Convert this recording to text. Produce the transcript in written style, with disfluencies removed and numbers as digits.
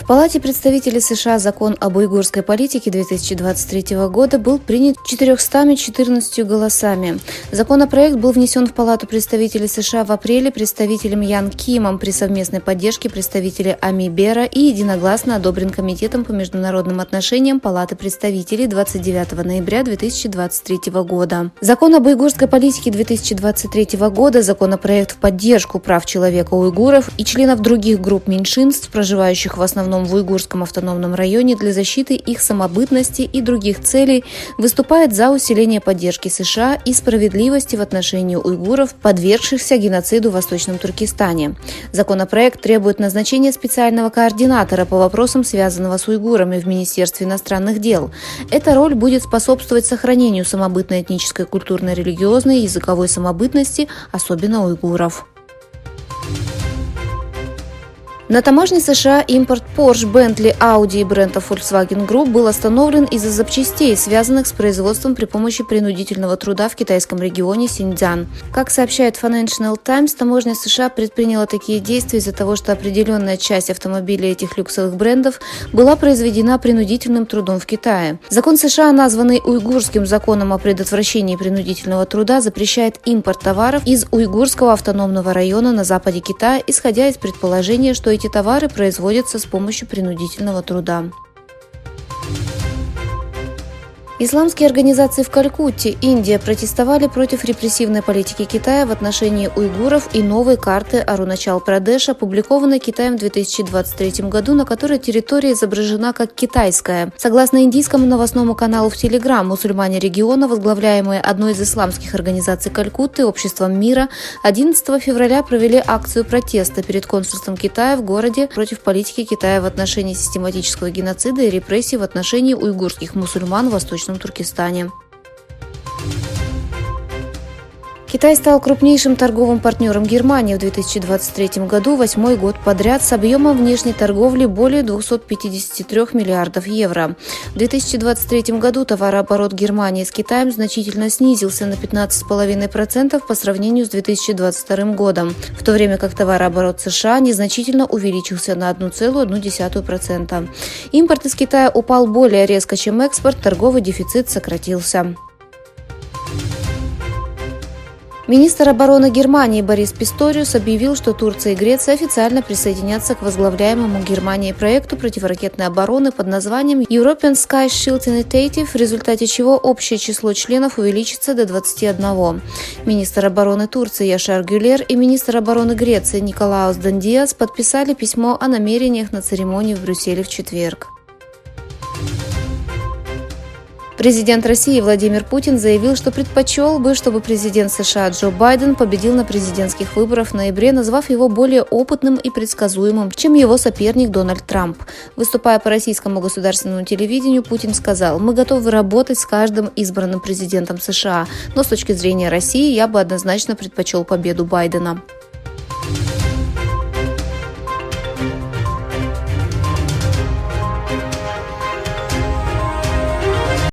В Палате представителей США закон об уйгурской политике 2023 года был принят 414 голосами. Законопроект был внесен в Палату представителей США в апреле представителем Ян Кимом при совместной поддержке представителей Ами Бера и единогласно одобрен Комитетом по международным отношениям Палаты представителей 29 ноября 2023 года. Закон об уйгурской политике 2023 года – законопроект в поддержку прав человека уйгуров и членов других групп меньшинств, проживающих в основном в уйгурском автономном районе для защиты их самобытности и других целей, выступает за усиление поддержки США и справедливости в отношении уйгуров, подвергшихся геноциду в Восточном Туркестане. Законопроект требует назначения специального координатора по вопросам, связанного с уйгурами в Министерстве иностранных дел. Эта роль будет способствовать сохранению самобытной этнической, культурной, религиозной и языковой самобытности, особенно уйгуров. На таможне США импорт Porsche, Bentley, Audi и брендов Volkswagen Group был остановлен из-за запчастей, связанных с производством при помощи принудительного труда в китайском регионе Синьцзян. Как сообщает Financial Times, таможня США предприняла такие действия из-за того, что определенная часть автомобилей этих люксовых брендов была произведена принудительным трудом в Китае. Закон США, названный Уйгурским законом о предотвращении принудительного труда, запрещает импорт товаров из уйгурского автономного района на западе Китая, исходя из предположения, что эти товары производятся с помощью принудительного труда. Исламские организации в Калькутте, Индия, протестовали против репрессивной политики Китая в отношении уйгуров и новой карты Аруначал-Прадеш, опубликованной Китаем в 2023 году, на которой территория изображена как китайская. Согласно индийскому новостному каналу в Телеграм, мусульмане региона, возглавляемые одной из исламских организаций Калькутты, Обществом мира, 11 февраля провели акцию протеста перед консульством Китая в городе против политики Китая в отношении систематического геноцида и репрессий в отношении уйгурских мусульман в Восточном Туркестане. Китай стал крупнейшим торговым партнером Германии в 2023 году, 8-й год подряд, с объемом внешней торговли более 253 миллиардов евро. В 2023 году товарооборот Германии с Китаем значительно снизился на 15,5% по сравнению с 2022 годом, в то время как товарооборот США незначительно увеличился на 1,1%. Импорт из Китая упал более резко, чем экспорт, торговый дефицит сократился. Министр обороны Германии Борис Писториус объявил, что Турция и Греция официально присоединятся к возглавляемому Германией проекту противоракетной обороны под названием European Sky Shield Initiative, в результате чего общее число членов увеличится до 21. Министр обороны Турции Яшар Гюлер и министр обороны Греции Николаус Дандиас подписали письмо о намерениях на церемонии в Брюсселе в четверг. Президент России Владимир Путин заявил, что предпочел бы, чтобы президент США Джо Байден победил на президентских выборах в ноябре, назвав его более опытным и предсказуемым, чем его соперник Дональд Трамп. Выступая по российскому государственному телевидению, Путин сказал: «Мы готовы работать с каждым избранным президентом США, но с точки зрения России я бы однозначно предпочел победу Байдена».